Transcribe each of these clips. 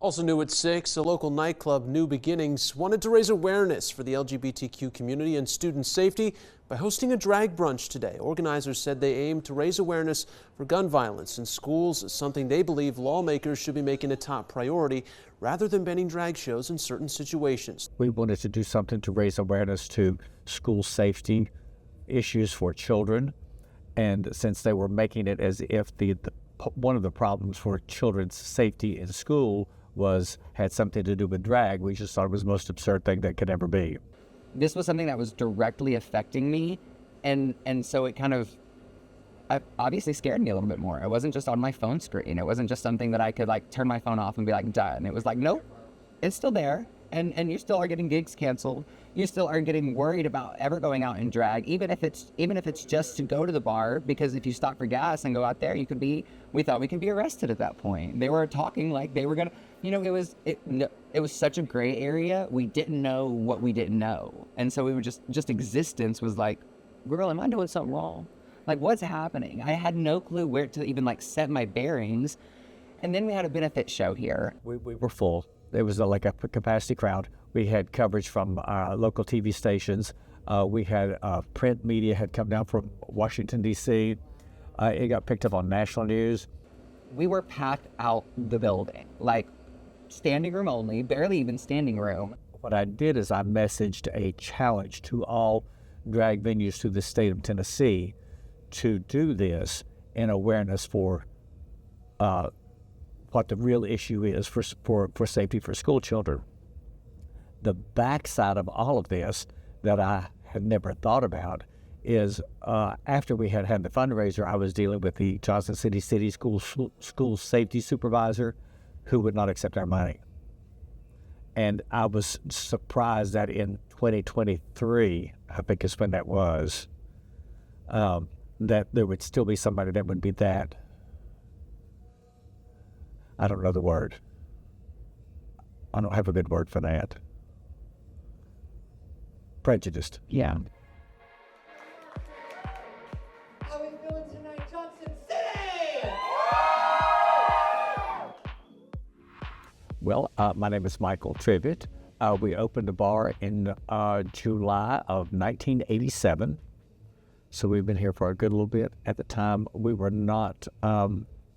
Also new at 6, a local nightclub, New Beginnings, wanted to raise awareness for the LGBTQ community and student safety by hosting a drag brunch today. Organizers said they aim to raise awareness for gun violence in schools, something they believe lawmakers should be making a top priority rather than banning drag shows in certain situations. We wanted to do something to raise awareness to school safety issues for children, and since they were making it as if one of the problems for children's safety in school had something to do with drag, we just thought it was the most absurd thing that could ever be. This was something that was directly affecting me, and so it kind of obviously scared me a little bit more. It wasn't just on my phone screen. It wasn't just something that I could like turn my phone off and be like done. It was like, nope, it's still there, and you still are getting gigs canceled. You still are getting worried about ever going out in drag, even if it's just to go to the bar, because if you stop for gas and go out there, we thought we could be arrested at that point. They were talking like they were gonna, it was such a gray area. We didn't know what we didn't know. And so we were just existence was like, girl, am I doing something wrong? Like, what's happening? I had no clue where to even like set my bearings. And then we had a benefit show here. We were full. It was like a capacity crowd. We had coverage from local TV stations. We had print media had come down from Washington, D.C. It got picked up on national news. We were packed out the building, like standing room only, barely even standing room. What I did is I messaged a challenge to all drag venues through the state of Tennessee to do this in awareness for what the real issue is for safety for school children. The backside of all of this that I had never thought about is after we had the fundraiser, I was dealing with the Johnson City School Safety Supervisor who would not accept our money. And I was surprised that in 2023, I think is when that was, that there would still be somebody that would be that, I don't know the word. I don't have a good word for that. Prejudiced. Yeah. How we feeling tonight, Johnson City? Well, my name is Michael Trivett. We opened a bar in July of 1987. So we've been here for a good little bit. At the time, we were not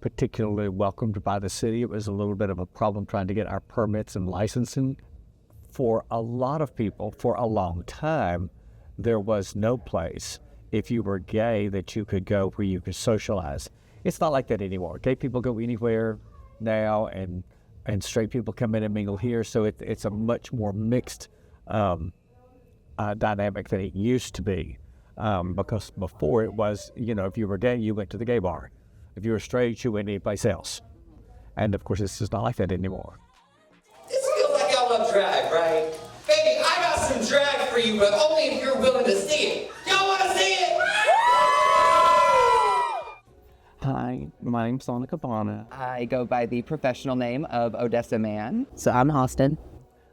particularly welcomed by the city. It was a little bit of a problem trying to get our permits and licensing. For a lot of people, for a long time, there was no place, if you were gay, that you could go where you could socialize. It's not like that anymore. Gay people go anywhere now, and straight people come in and mingle here, so it's a much more mixed dynamic than it used to be. Because before it was, if you were gay, you went to the gay bar. If you were straight, you went anyplace else. And of course, it's just not like that anymore. This feels like y'all love drag, right? Baby, I got some drag for you, but only if you're willing to see it. Y'all want to see it? Hi, my name's Sonia Cabana. I go by the professional name of Odessa Man. So I'm Austin.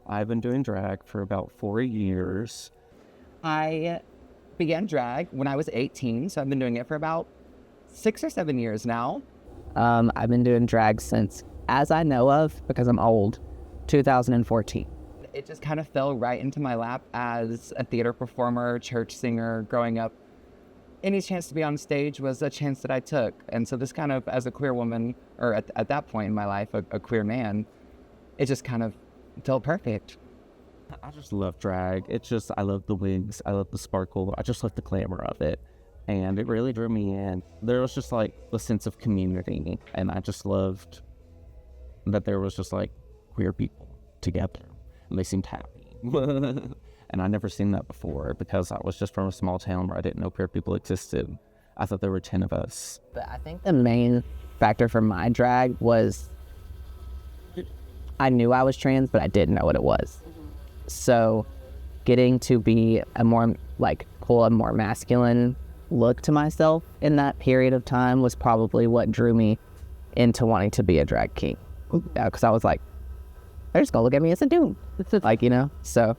I've been doing drag for about 4 years. I began drag when I was 18, so I've been doing it for about 6 or 7 years now. I've been doing drag since, as I know of, because I'm old, 2014. It just kind of fell right into my lap as a theater performer, church singer, growing up. Any chance to be on stage was a chance that I took. And so this kind of, as a queer woman, or at that point in my life, a queer man, it just kind of felt perfect. I just love drag. I love the wigs. I love the sparkle. I just love the glamour of it. And it really drew me in. There was just like a sense of community. And I just loved that there was just like queer people together. And they seemed happy. And I never seen that before because I was just from a small town where I didn't know queer people existed. I thought there were 10 of us. But I think the main factor for my drag was I knew I was trans, but I didn't know what it was. So getting to be a more pull a more masculine look to myself in that period of time was probably what drew me into wanting to be a drag king. Because I was like, they're just gonna look at me as a dude. So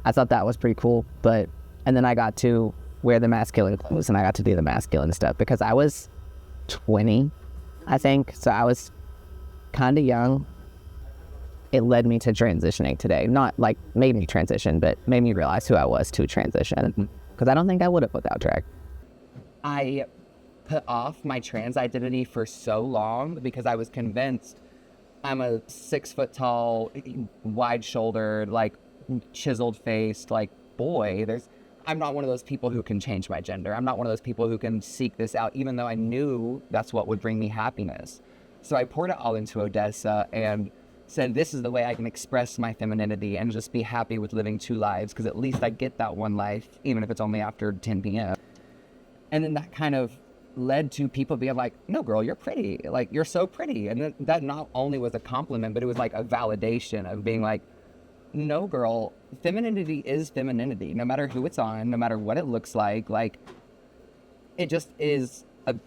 I thought that was pretty cool. And then I got to wear the masculine clothes and I got to do the masculine stuff because I was 20, I think. So I was kind of young. it led me to transitioning today. Not like made me transition, but made me realize who I was to transition. Because I don't think I would have without drag. I put off my trans identity for so long because I was convinced I'm a 6 foot tall, wide shouldered, like chiseled faced, like boy. I'm not one of those people who can change my gender. I'm not one of those people who can seek this out, even though I knew that's what would bring me happiness. So I poured it all into Odessa and said, this is the way I can express my femininity and just be happy with living 2 lives, because at least I get that one life, even if it's only after 10 p.m. And then that kind of led to people being like, no, girl, you're pretty. Like, you're so pretty. And that not only was a compliment, but it was like a validation of being like, no, girl, femininity is femininity, no matter who it's on, no matter what it looks like it just is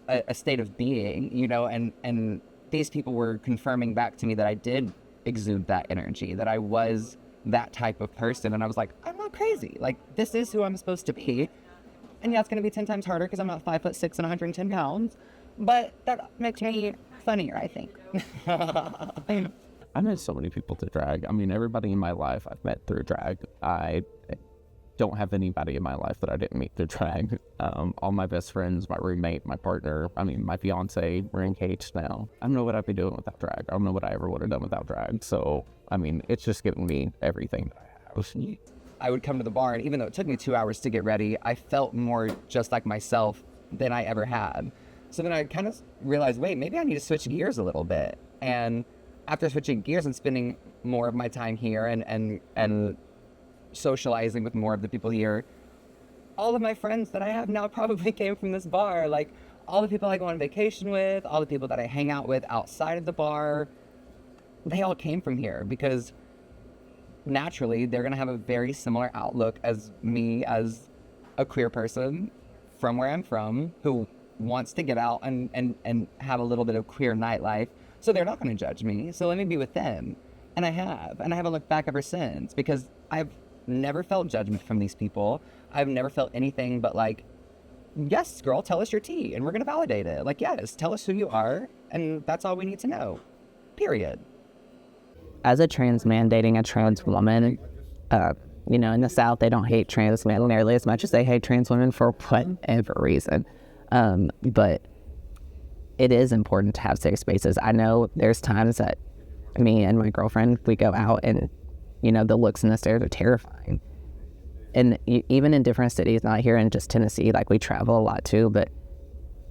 a state of being, you know, and these people were confirming back to me that I did exude that energy, that I was that type of person. And I was like, I'm not crazy. Like, this is who I'm supposed to be. And yeah, it's going to be 10 times harder because I'm not 5'6" and 110 pounds, but that makes me funnier, I think. I met so many people to drag. I mean, everybody in my life I've met through drag. I don't have anybody in my life that I didn't meet through drag. All my best friends, my roommate, my partner, I mean, my fiance, we're engaged now. I don't know what I'd be doing without drag. I don't know what I ever would have done without drag. So, I mean, it's just given me everything that I have. I would come to the bar, and even though it took me 2 hours to get ready, I felt more just like myself than I ever had. So then I kind of realized, wait, maybe I need to switch gears a little bit. And after switching gears and spending more of my time here and socializing with more of the people here, all of my friends that I have now probably came from this bar. Like, all the people I go on vacation with, all the people that I hang out with outside of the bar, they all came from here because naturally they're going to have a very similar outlook as me, as a queer person from where I'm from, who wants to get out and have a little bit of queer nightlife. So they're not going to judge me. So let me be with them. And I haven't looked back ever since, because I've never felt judgment from these people. I've never felt anything but like, yes, girl, tell us your tea and we're going to validate it. Like, yes, tell us who you are. And that's all we need to know. Period. As a trans man dating a trans woman, you know, in the South, they don't hate trans men nearly as much as they hate trans women for whatever reason. But it is important to have safe spaces. I know there's times that me and my girlfriend, we go out and, you know, the looks and the stares are terrifying. And even in different cities, not here in just Tennessee, like we travel a lot too, but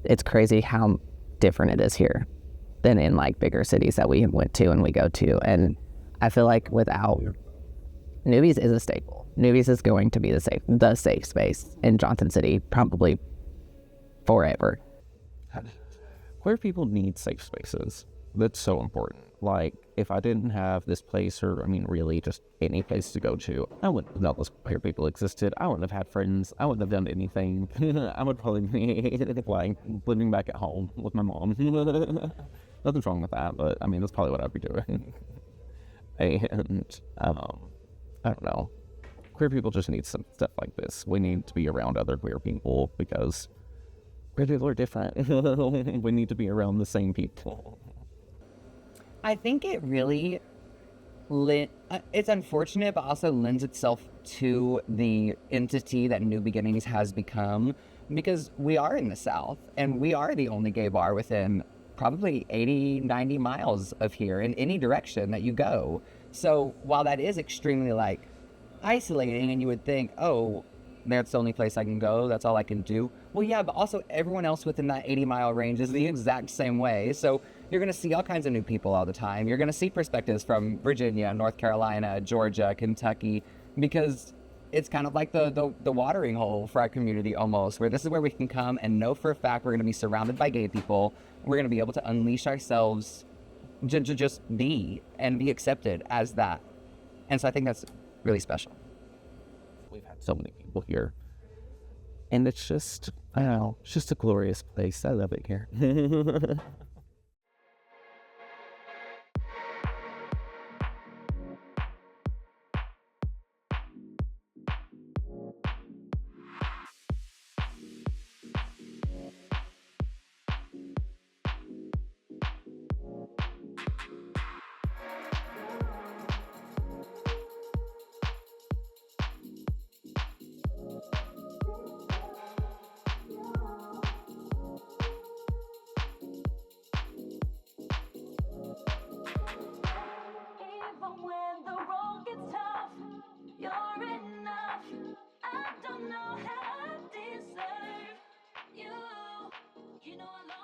it's crazy how different it is here than in like bigger cities that we went to and we go to. And I feel like without Newbies is a staple. Newbies is going to be the safe space in Johnson City, probably forever. Queer people need safe spaces. That's so important. Like, if I didn't have this place, or I mean, really just any place to go to, I wouldn't have known those queer people existed. I wouldn't have had friends. I wouldn't have done anything. I would probably be like living back at home with my mom. Nothing's wrong with that, but I mean, that's probably what I'd be doing. And I don't know. Queer people just need some stuff like this. We need to be around other queer people because queer people are different. We need to be around the same people. I think it really, it's unfortunate, but also lends itself to the entity that New Beginnings has become, because we are in the South, and we are the only gay bar within probably 80, 90 miles of here in any direction that you go. So while that is extremely, like, isolating, and you would think, oh, that's the only place I can go, that's all I can do. Well, yeah, but also everyone else within that 80-mile range is the exact same way. So you're going to see all kinds of new people all the time. You're going to see perspectives from Virginia, North Carolina, Georgia, Kentucky, because it's kind of like the watering hole for our community almost, where this is where we can come and know for a fact we're going to be surrounded by gay people. We're going to be able to unleash ourselves, just be and be accepted as that. And so I think that's really special. We've had so many people here. And it's just, I don't know, it's just a glorious place. I love it here. know I love